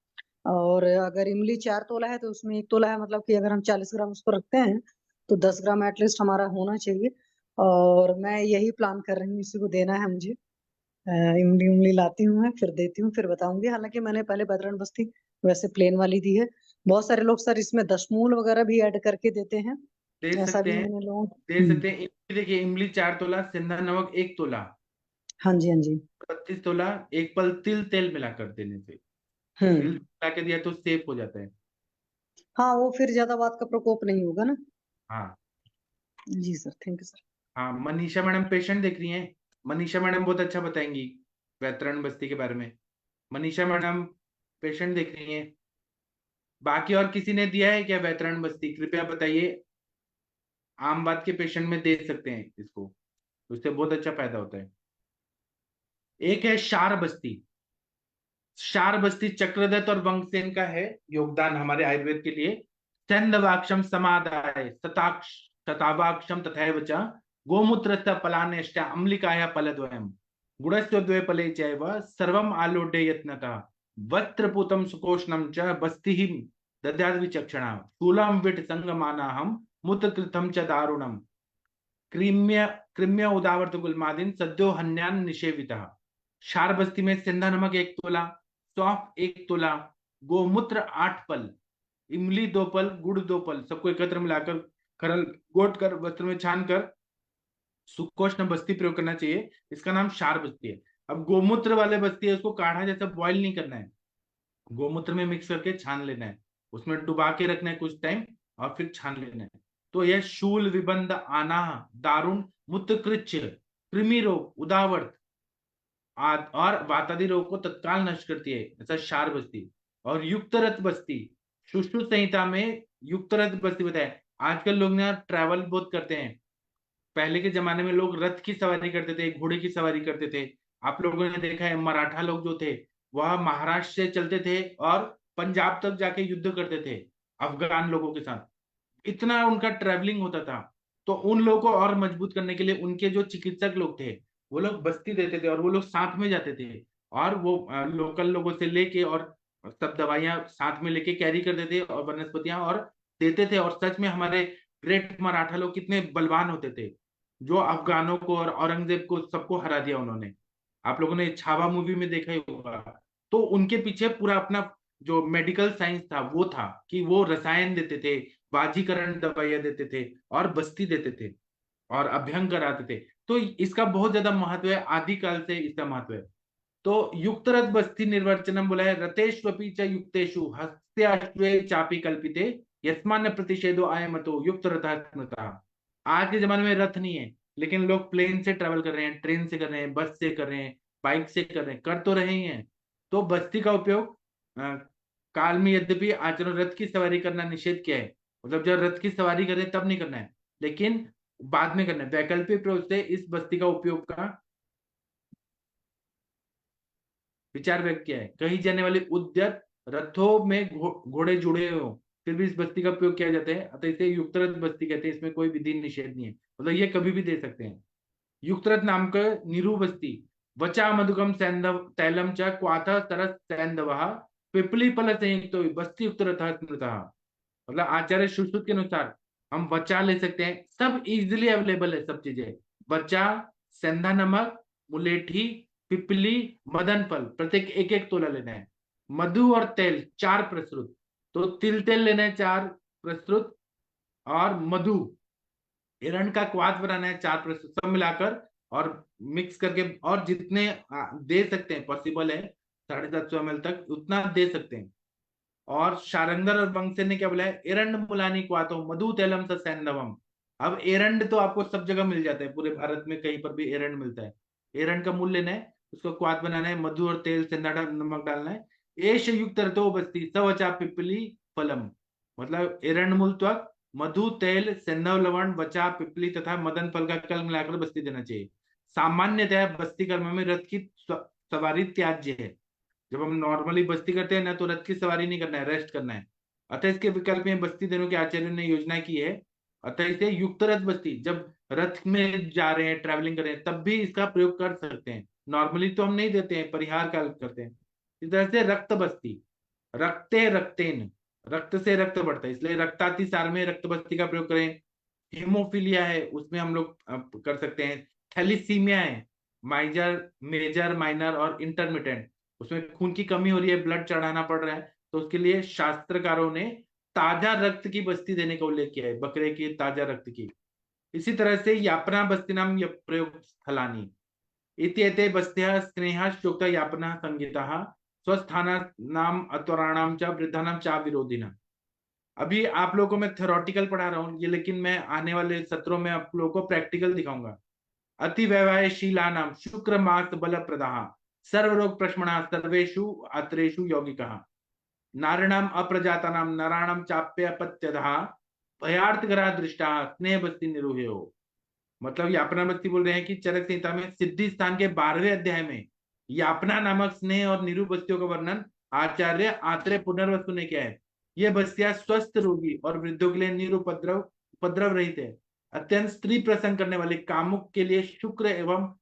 और अगर इमली 4 तोला है तो उसमें 1 तोला है, मतलब कि अगर हम 40 ग्राम उसको रखते हैं तो 10 ग्राम एटलीस्ट हमारा होना चाहिए। और मैं यही प्लान कर रही हूँ, इसी को देना है मुझे। इमली उमली लाती हूँ मैं, फिर देती हूँ, फिर बताऊंगी। हालांकि मैंने पहले बैतरण बस्ती वैसे प्लेन वाली दी है। बहुत सारे लोग सर इसमें दशमूल वगैरह भी ऐड करके देते हैं, दे ऐसा सकते भी हैं, मैंने लोगों दे सकते हैं। इमली देखिए, इमली 4 तोला, सिंधा नमक 1 तोला, हाँ जी, हाँ जी। 32 तोला, 1 पल तिल तेल मिलाकर देने से। तिल हम्म। मिला के दिया तो सेफ हो जाता है। हाँ, वो फिर ज्यादा बात का प्रकोप नहीं होगा ना। हाँ जी सर, थैंक यू सर। हाँ। मनीषा मैडम पेशेंट देख रही हैं। मनीषा मैडम बहुत अच्छा बताएंगी वैतरण बस्ती के बारे में। मनीषा मैडम पेशेंट देख रही हैं। बाकी और किसी ने दिया है क्या वैतरण बस्ती? कृपया बताइए। आम बात के पेशेंट में दे सकते हैं इसको, उससे बहुत अच्छा फायदा होता है। एक है शार बस्ती। शार बस्ती चक्रदत्त और वंगसेन का है योगदान हमारे आयुर्वेद के लिए। चंदवाक्षम समादाय शताक्ष शतावाक्षम तथैव च गोमूत्रस्य पलानेश्च अम्लिकाया फलद्वयम् गुडस्य द्वे फले चैव सर्वम् आलोड्य यत्नतः वस्त्रपूतं सुकोष्णं च बस्तिः दद्याद् विचक्षणा शूलं विट संगमानाहं मुतकृतं च दारुणम् क्रीम्य क्रीम्य उदावर्त गुलमादिन सद्यो हन्यान निषेवितः। क्षार बस्ती में सिंधा नमक 1 तोला, सौंफ 1 तोला, गोमूत्र 8 पल, इमली 2 पल, गुड़ 2 पल, सबको एकत्र मिलाकर खरल घोट कर वस्त्र में छान कर सुकोष्ण बस्ती प्रयोग करना चाहिए। इसका नाम क्षार बस्ती है। अब गोमूत्र वाले बस्ती है, उसको काढ़ा जैसा बॉईल नहीं करना है, गोमूत्र में मिक्स करके छान लेना है, उसमें डुबा के रखना है कुछ टाइम और फिर छान लेना है। तो यह शूल, विबंध, आनाह, दारुण, मूत्रकृच्छ, कृमि रोग, उदावर्त और वातादि रोग को तत्काल नष्ट करती है, ऐसा क्षार बस्ती। और युक्त रथ बस्ती, सुश्रुत संहिता में युक्त रथ बस्ती बताया। आजकल लोग ना ट्रैवल बहुत करते हैं, पहले के जमाने में लोग रथ की सवारी करते थे, घोड़े की सवारी करते थे। आप लोगों ने देखा है मराठा लोग जो थे वह महाराष्ट्र से चलते थे और पंजाब तक जाके युद्ध करते थे अफगान लोगों के साथ, इतना उनका ट्रैवलिंग होता था। तो उन लोगों को और मजबूत करने के लिए उनके जो चिकित्सक लोग थे वो लोग बस्ती देते थे और वो लोग साथ में जाते थे और वो लोकल लोगों से लेके और सब दवाइयां साथ में लेके कैरी करते थे और वनस्पतियां और देते थे। और सच में हमारे ग्रेट मराठा लोग कितने बलवान होते थे, जो अफगानों को और औरंगजेब को सबको हरा दिया उन्होंने। आप लोगों ने छावा मूवी में देखा ही होगा। तो उनके पीछे पूरा अपना जो मेडिकल साइंस था वो था कि वो रसायन देते थे, बाजीकरण दवाइयां देते थे और बस्ती देते थे और अभ्यंग कराते थे। तो इसका बहुत ज्यादा महत्व है, आदिकाल से इसका महत्व है। तो युक्त रथ बस्ती निर्वचनम बोला है, रथेष्वपि च युक्तेषु हस्त्याश्वे चापि कल्पिते यस्मान्न प्रतिषेधो अयमतो युक्त रथः स्मृतः। आज के जमाने में रथ नहीं है, लेकिन लोग प्लेन से ट्रेवल कर रहे हैं, ट्रेन से कर रहे हैं, बस से कर रहे हैं, बाइक से कर रहे हैं, कर तो रहे ही हैं। तो बस्ती का उपयोग काल में यद्यपि आचरण रथ की सवारी करना निषेध किया है, मतलब जब रथ की सवारी करें तब नहीं करना है, लेकिन बाद में करना है। वैकल्पिक प्रयोग से इस बस्ती का उपयोग का विचार व्यक्त किया है। कही जाने वाली उद्यत रथों में घोड़े जुड़े हो फिर भी इस बस्ती का प्रयोग किया जाता है, अतः इसे युक्त रथ बस्ती कहते हैं। इसमें कोई विधि निषेध नहीं है, मतलब ये कभी भी दे सकते हैं। युक्त रथ नाम का निरु बस्ती, वचा मधुकम सैंधव तैलम च क्वाथ तरस सैंधवः पिपली फल संयुक्त बस्ती युक्त रथ स्मृतः। मतलब आचार्य सुश्रुत के अनुसार हम वचा ले सकते हैं, सब इजिली अवेलेबल है, सब चीजें। वचा, सेंधा नमक, मुलेठी, पिपली, मदन फल प्रत्येक एक एक तोला लेना है। मधु और तेल 4 प्रस्तुत, तो तिल तेल लेना है 4 प्रस्तुत, और मधु हिरण का क्वाथ बनाना है 4 प्रस्तुत, सब मिलाकर और मिक्स करके, और जितने दे सकते हैं पॉसिबल है 750 ml तक उतना दे सकते हैं। और शारंगर और बंगसेन ने क्या बोला है, एरंड मुलानी क्वातो मधु तेलम सैंधवम। अब एरंड तो आपको सब जगह मिल जाता है, पूरे भारत में कहीं पर भी एरंड मिलता है। एरंड का मूल लेना है, उसको क्वाथ बनाना है, मधु और तेल सेंधा नमक डालना है। एश युक्त रतो बस्ती सवचा पिपली फलम, मतलब एरंड मूल त्वक, मधु, तेल, सेंधव लवण, वचा, पिपली तथा मदन फल का कल मिलाकर बस्ती देना चाहिए। सामान्यतः बस्ती कर्म में रथ की सवारी त्याज्य है। जब हम नॉर्मली बस्ती करते हैं ना तो रथ की सवारी नहीं करना है, रेस्ट करना है। अतः इसके विकल्प में बस्ती देने के आचार्य ने योजना की है। अतः इसे युक्त रथ बस्ती, जब रथ में जा रहे हैं, ट्रैवलिंग कर रहे हैं, तब भी इसका प्रयोग कर सकते हैं। नॉर्मली तो हम नहीं देते हैं, परिहार काल करते हैं। इस तरह से रक्त बस्ती, रक्ते रक्तेन, रक्त से रक्त बढ़ता है, इसलिए रक्तातिसार में रक्त बस्ती का प्रयोग करें। हीमोफीलिया है उसमें हम लोग कर सकते हैं। थैलीसीमिया है, माइजर, मेजर, माइनर और इंटरमीडिएट, उसमें खून की कमी हो रही है, ब्लड चढ़ाना पड़ रहा है, तो उसके लिए शास्त्रकारों ने ताजा रक्त की बस्ती देने का उल्लेख किया है, बकरे की ताजा रक्त की। इसी तरह से यापना बस्ती नाम प्रयोग स्थलानी इत्येते बस्त्या स्नेहाश्चोक्ता यापना संगीता स्वस्थाना नाम अतराणाम च वृद्धानाम चा विरोधिना। अभी आप लोगों को मैं थ्योरेटिकल पढ़ा रहा हूँ ये, लेकिन मैं आने वाले सत्रों में आप लोगों को प्रैक्टिकल दिखाऊंगा। अति वैवाहशीला नाम शुक्र मास बल प्रदाह सर्वरोग प्रशमना सर्वेषु अत्रेषु यौगिकः नारिणाम अप्रजातानाम नराणाम चाप्यपत्यतः भयार्थकरा दृष्टा स्नेह बस्ती निरूहे हो। मतलब यापना बस्ती बोल रहे हैं कि चरक संहिता में सिद्धि स्थान के 12वें अध्याय में यापना नामक स्नेह और निरू बस्तियों का वर्णन आचार्य आत्रेय पुनर्वसु ने किया है। ये बस्तियां स्वस्थ रोगी और वृद्धों के लिए निरुपद्रव उपद्रव रहित है, अत्यंत स्त्री प्रसंग करने वाले कामुक के लिए शुक्र एवं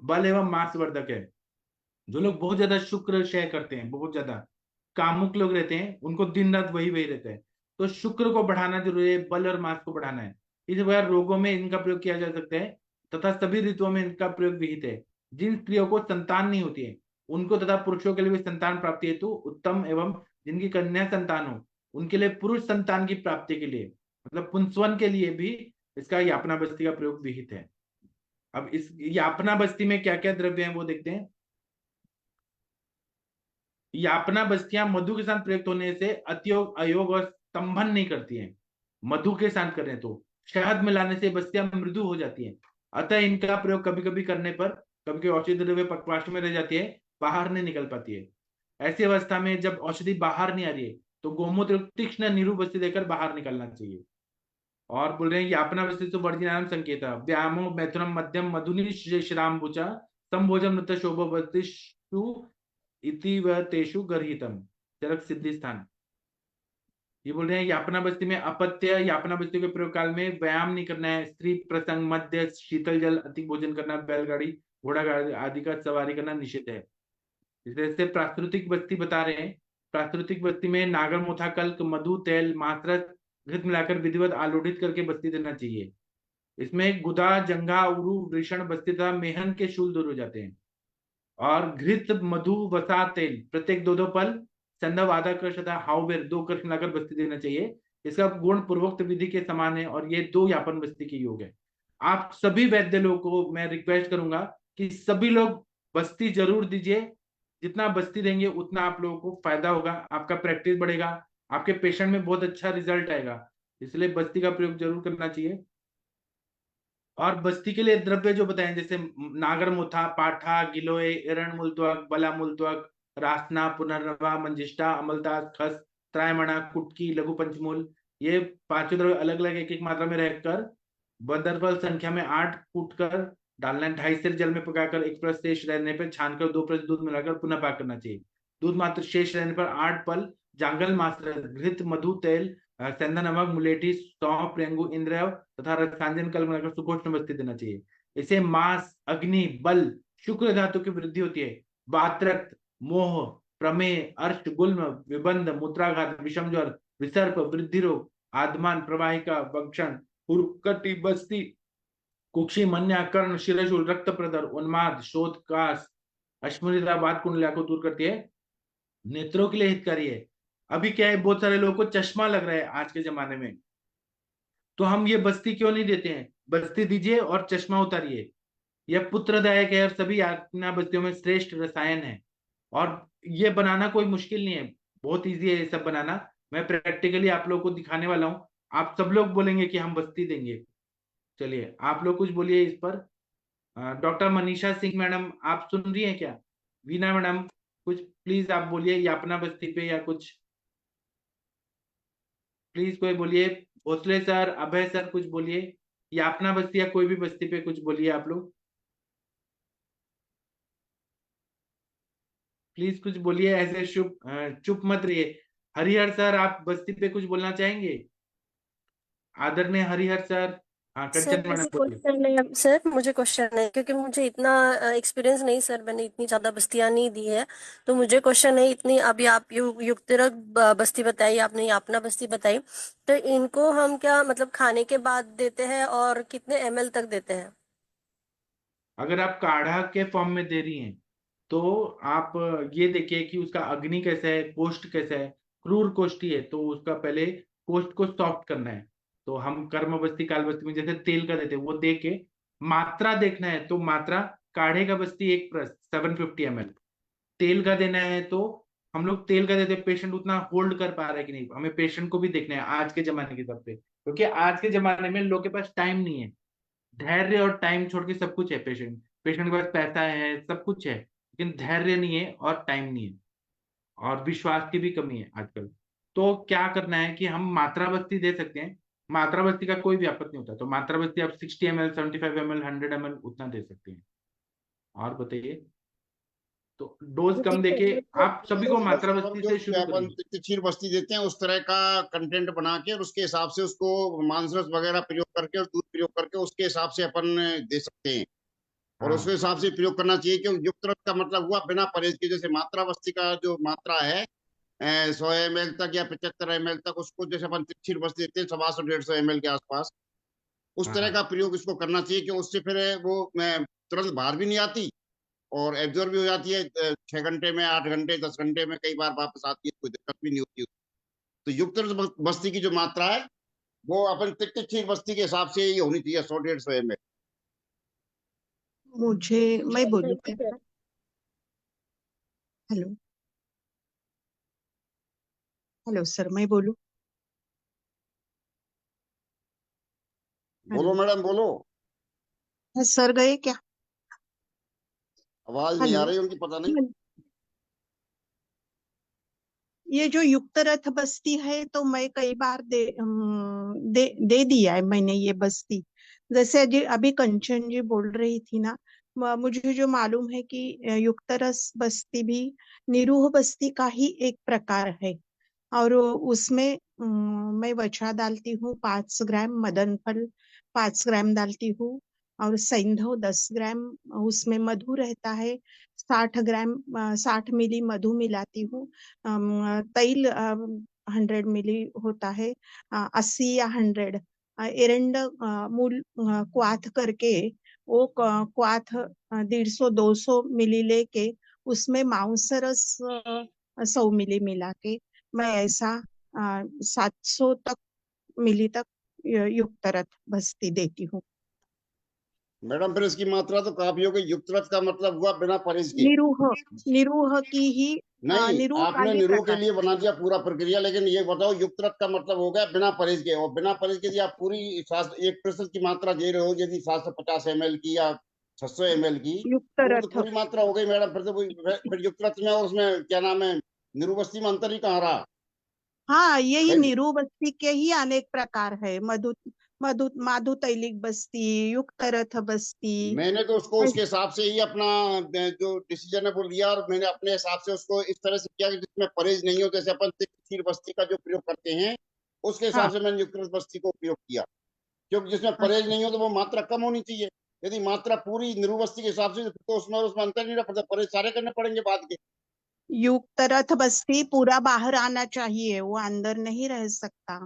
बल एवं मांसवर्धक है। जो लोग बहुत ज्यादा शुक्र क्षय करते हैं, बहुत ज्यादा कामुक लोग रहते हैं, उनको दिन रात वही वही रहता है, तो शुक्र को बढ़ाना जरूरी है, बल और मांस को बढ़ाना है। इस प्रकार रोगों में इनका प्रयोग किया जा सकता है तथा सभी ऋतुओं में इनका प्रयोग विहित है। जिन स्त्रियों को संतान नहीं होती है उनको तथा पुरुषों के लिए भी संतान प्राप्ति हेतु उत्तम एवं जिनकी कन्या संतान हो उनके लिए पुरुष संतान की प्राप्ति के लिए, मतलब पुंसवन के लिए भी इसका यापना बस्ती का प्रयोग विहित है। अब इस यापना बस्ती में क्या क्या द्रव्य हैं वो देखते हैं। यापना बस्तियां मधु के साथ प्रयुक्त होने से अतियोग, अयोग और स्तंभन नहीं करती हैं। मधु के साथ करें तो शहद मिलाने से बस्तियां मृदु हो जाती हैं। अतः इनका प्रयोग कभी कभी करने पर कभी कभी औषधि द्रव्य पक्वाश में रह जाती है, बाहर नहीं निकल पाती है। ऐसी अवस्था में जब औषधि बाहर नहीं आ रही है तो गोमूत्र तीक्ष्ण नीरू बस्ती देकर बाहर निकलना चाहिए। और बोल रहे हैं यापना बस्ती तो वर्जिनाम संकेत व्यामो मैथुनम मध्यम मधुनी श्राम्बुचा संभोजम नृत्य शोभ बस्तिषु इति व तेषु गर्हितम चरक सिद्धि स्थान। ये बोल रहे हैं यापना बस्ती में अपत्य यापना बस्ती के प्रयोग काल में व्यायाम नहीं करना है, स्त्री प्रसंग, मध्य, शीतल जल, अति भोजन करना, बैलगाड़ी, घोड़ा गाड़ी आदि का सवारी करना निषिद्ध है। इस तरह से प्राकृतिक बस्ती बता रहे हैं। प्राकृतिक बस्ती में नागर मोथा कल्क मधु तेल मात्रा घृत मिलाकर विधिवत आलोडित करके बस्ती देना चाहिए। इसमें गुदा जंघा उरु वृषण बस्ती तथा मेहन के शूल दूर हो जाते हैं। और घृत मधु वसा तेल प्रत्येक दो दो पल संदव आधा क्रश तथा हाउबेर 2 क्रश मिलाकर बस्ती देना चाहिए। इसका गुण पूर्वोक्त विधि के समान है और ये 2 यापन बस्ती के योग है। आप सभी वैद्य लोगों को मैं रिक्वेस्ट करूंगा कि सभी लोग बस्ती जरूर दीजिए। जितना बस्ती देंगे उतना आप लोगों को फायदा होगा, आपका प्रैक्टिस बढ़ेगा, आपके पेशेंट में बहुत अच्छा रिजल्ट आएगा। इसलिए बस्ती का प्रयोग जरूर करना चाहिए। और बस्ती के लिए द्रव्य जो बताएं जैसे नागर मुथा, पाठा, गिलोय, एरण मूलत्वक, बला मूलत्वक, रासना, पुनर्नवा, मंजिष्ठा, अमलता, खस, त्रायमणा, कुटकी, लघु पंचमूल, ये 5 द्रव्य अलग अलग एक एक मात्रा में रहकर बदरफल संख्या में 8 कूट कर डालना है। 2.5 सेर जल में पकाकर 1 परस शेष रहने पर छानकर 2 परस दूध मिलाकर पुनः पाक करना चाहिए। दूध मात्र शेष रहने पर 8 पल जांगल मात्र घृत मधु तेल सेंधा नमक मुलेठी सौंफ रेंगू इंद्र तथा रसांजन कल मिलाकर सुकोष्ण बस्ती देना चाहिए। इसे मांस अग्नि बल शुक्र धातु की वृद्धि होती है। वात्रक मोह प्रमेय अर्श गुल्म विबंध मूत्राघात विषम ज्वर विसर्प वृद्धि रोग आदमान प्रवाहिका वक्षण हुरकटी बस्ती कुक्षी मन्या कर्ण शिरशूल रक्त प्रदर उन्माद शोध कास अश्मरिता बात कुंडलिया को दूर करती है, नेत्रों के लिए हितकारी है। अभी क्या है बहुत सारे लोगों को चश्मा लग रहा है आज के जमाने में, तो हम ये बस्ती क्यों नहीं देते हैं? बस्ती दीजिए और चश्मा उतारिए। यह पुत्रदायक है और सभी यातना बस्तियों में श्रेष्ठ रसायन है। और ये बनाना कोई मुश्किल नहीं है, बहुत इजी है ये सब बनाना। मैं प्रैक्टिकली आप लोग को दिखाने वाला हूँ। आप सब लोग बोलेंगे कि हम बस्ती देंगे। चलिए आप लोग कुछ बोलिए इस पर। डॉक्टर मनीषा सिंह मैडम आप सुन रही हैं क्या? वीना मैडम कुछ प्लीज आप बोलिए यापना बस्ती पे या कुछ प्लीज कोई बोलिए। भोसले सर अभय सर कुछ बोलिए, यापना बस्ती या कोई भी बस्ती पे कुछ बोलिए आप लोग प्लीज कुछ बोलिए। ऐसे चुप मत रहिए। हरिहर सर आप बस्ती पे कुछ बोलना चाहेंगे? आदरणीय हरिहर सर। हाँ सर कंचन मैडम वैसे बोलिए। क्वेश्चन नहीं है सर, मुझे क्वेश्चन है क्योंकि मुझे इतना एक्सपीरियंस नहीं सर, मैंने इतनी ज्यादा बस्तियां नहीं दी है। तो मुझे क्वेश्चन है, इतनी अभी आप युक्तरक बस्ती बताई आपने, अपना बस्ती बताई, तो इनको हम क्या मतलब खाने के बाद देते हैं और कितने ml तक देते हैं? अगर आप काढ़ा के फॉर्म में दे रही हैं तो आप ये देखिए कि उसका अग्नि कैसा है, कोष्ठ कैसा है। क्रूर कोष्ठी है तो उसका पहले कोष्ठ को सॉफ्ट करना है। तो हम कर्म बस्ती काल बस्ती में जैसे तेल का देते हैं वो दे के मात्रा देखना है। तो मात्रा काढ़े का बस्ती 1 परस 750 ml, तेल का देना है तो हम लोग तेल का देते हैं। पेशेंट उतना होल्ड कर पा रहा है कि नहीं, हमें पेशेंट को भी देखना है आज के जमाने के हिसाब से, क्योंकि आज के जमाने में लोग के पास टाइम नहीं है। धैर्य और टाइम छोड़ के सब कुछ है। पेशेंट पेशेंट के पास पैसा है, सब कुछ है, लेकिन धैर्य नहीं है और टाइम नहीं है और विश्वास की भी कमी है आजकल। तो क्या करना है कि हम मात्रा बस्ती दे सकते हैं। मात्रा बस्ती का कोई व्यापक नहीं होता, तो मात्रा बस्ती आप 60 ml 75 ml 100 ml उतना दे सकते हैं। और बताइए, तो डोज कम देके आप सभी को मात्रा हम बस्ती जो से शुरू अपन करिए। तिरछीर बस्ती देते हैं उस तरह का कंटेंट बना के और उसके हिसाब से उसको मांसरस वगैरह प्रयोग करके और दूध प्रयोग करके उसके हिसाब से अपन दे सकते हैं। और उसके हाँ हिसाब से प्रयोग करना चाहिए कि युक्त रक्त का मतलब हुआ बिना परहेज के। जैसे मात्रा बस्ती का जो मात्रा है 100 ml तक या 75 ml तक, उसको जैसे अपन तिरछीर बस्ती देते हैं 125 150 ml के आसपास, उस हाँ तरह हाँ का प्रयोग इसको करना चाहिए कि उससे फिर वो तुरंत बाहर भी नहीं आती और एब्जॉर्ब भी हो जाती है 6 घंटे में, 8 घंटे, 10 घंटे में कई बार वापस आती है, कोई दिक्कत भी नहीं होती। तो युक्त बस्ती की जो मात्रा है वो अपन तिक्तिक्षीर बस्ती के हिसाब से ही होनी चाहिए, 100-150 ml। मैं बोलूं क्या? हेलो हेलो सर, मैं बोलूं? बोलो मैडम बोलो, सर गए क्या? आवाज नहीं आ हेलो, रही उनकी, पता नहीं। ये जो युक्त रथ बस्ती है तो मैं कई बार दे दिया है मैंने ये बस्ती। जैसे अभी कंचन जी बोल रही थी ना, मुझे जो मालूम है कि युक्त रस बस्ती भी निरूह बस्ती का ही एक प्रकार है। और उसमें मैं वचा डालती हूँ 5 ग्राम, मदन फल 5 ग्राम डालती हूँ, और सैंधव 10 ग्राम, उसमें मधु रहता है 60 ग्राम, 60 मिली मधु मिलाती हूँ। तैल 100 मिली होता है, 80 या 100 एरंड मूल क्वाथ करके, वो क्वाथ 150-200 मिली लेके उसमें मांसरस 100 मिली मिला के मैं ऐसा 700 मिली तक युक्त रथ बस्ती देती हूँ। मैडम फिर इसकी मात्रा तो काफी हो गई। युक्त रथ का मतलब हुआ बिना परहेज के। निरूह की ही नहीं, निरूह का आपने ही निरूह के प्रकार। लिए बना दिया पूरा प्रक्रिया, लेकिन ये बताओ युक्त रथ का मतलब हो गया बिना परहेज के। और बिना परहेज के यदि आप पूरी एक प्रतिशत की मात्रा दे रहे हो, यदि 750 ml की या 600 ml की, युक्त तो वो तो रथ, पूरी मात्रा हो गई मैडम। फिर युक्त रथ में और उसमें क्या नाम है, निरूह बस्ती में अंतर ही कहाँ रहा हाँ यही भाई? निरूह बस्ती के ही अनेक प्रकार है। मधु मधु माधु तैलिक बस्ती, युक्त रथ बस्ती। मैंने तो उसको उसके हिसाब से ही अपना जो डिसीजन है वो लिया, और मैंने अपने हिसाब से उसको इस तरह से किया कि जिसमें परहेज नहीं हो। जैसे अपन तिक्तिक्षीर बस्ती का जो प्रयोग करते हैं उसके हिसाब हाँ से मैंने युक्त रथ बस्ती को प्रयोग किया, क्योंकि जिसमें परहेज अच्छा। नहीं हो तो वो मात्रा कम होनी चाहिए। यदि मात्रा पूरी निरूह बस्ती के हिसाब से, तो उसमें अंतर नहीं रहा, परहेज सारे करने पड़ेंगे बाद के। युक्त रथ बस्ती पूरा बाहर आना चाहिए, वो अंदर नहीं रह सकता।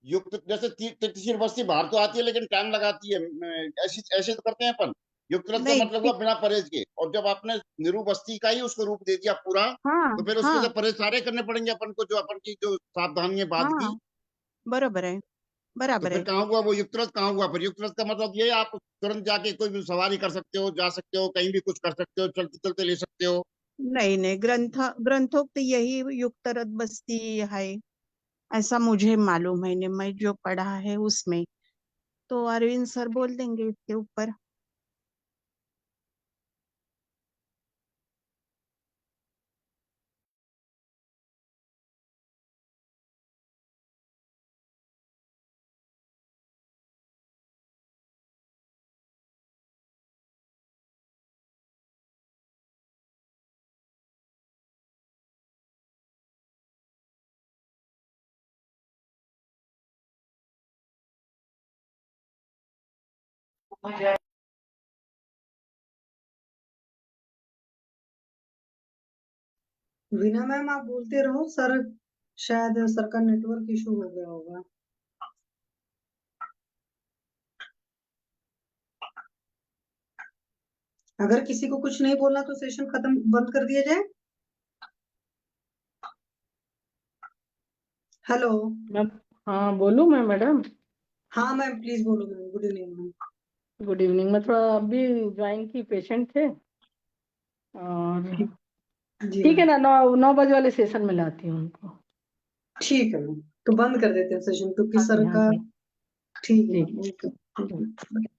युक्त जैसे तिक्तिक्षीर बस्ती बाहर तो आती है लेकिन टाइम लगाती है, ऐसे ऐसे तो करते हैं अपन। युक्त रथ का नहीं मतलब हुआ बिना परहेज के। और जब आपने निरूह बस्ती का ही उसको रूप दे दिया पूरा, हाँ तो फिर उसके लिए हाँ परहेज सारे करने पड़ेंगे अपन को, जो अपन की जो सावधानी है बाद की। हाँ, बराबर है, तो बराबर फिर है। कहाँ हुआ वो युक्त रथ, कहाँ हुआ फिर युक्त रथ का मतलब ये है, आप तुरंत जाके कोई भी सवारी कर सकते हो, जा सकते हो, कहीं भी कुछ कर सकते हो, चलते चलते ले सकते हो। नहीं नहीं, ग्रंथोक्त यही युक्त रथ बस्ती है, ऐसा मुझे मालूम है। ने मैं जो पढ़ा है उसमें, तो अरविंद सर बोल देंगे इसके ऊपर। वीना मैम आप बोलते रहो, सर शायद सर का नेटवर्क इशू हो गया होगा। अगर किसी को कुछ नहीं बोलना तो सेशन खत्म, बंद कर दिया जाए। हेलो। मैम, हाँ बोलूँ मैं मैडम? हाँ मैम प्लीज बोलो ma'am, good evening ma'am. Good evening. मैं थोड़ा अभी ज्वाइन की, पेशेंट थे, और जी ठीक है मैम, ना, 9 बजे वाले सेशन में लाती हूँ उनको। ठीक है मैम, तो बंद कर देते हैं सेशन क्योंकि हाँ जी, सर हाँ का। जी। ठीक है ठीक मैम, ओके, ठीक। ठीक है।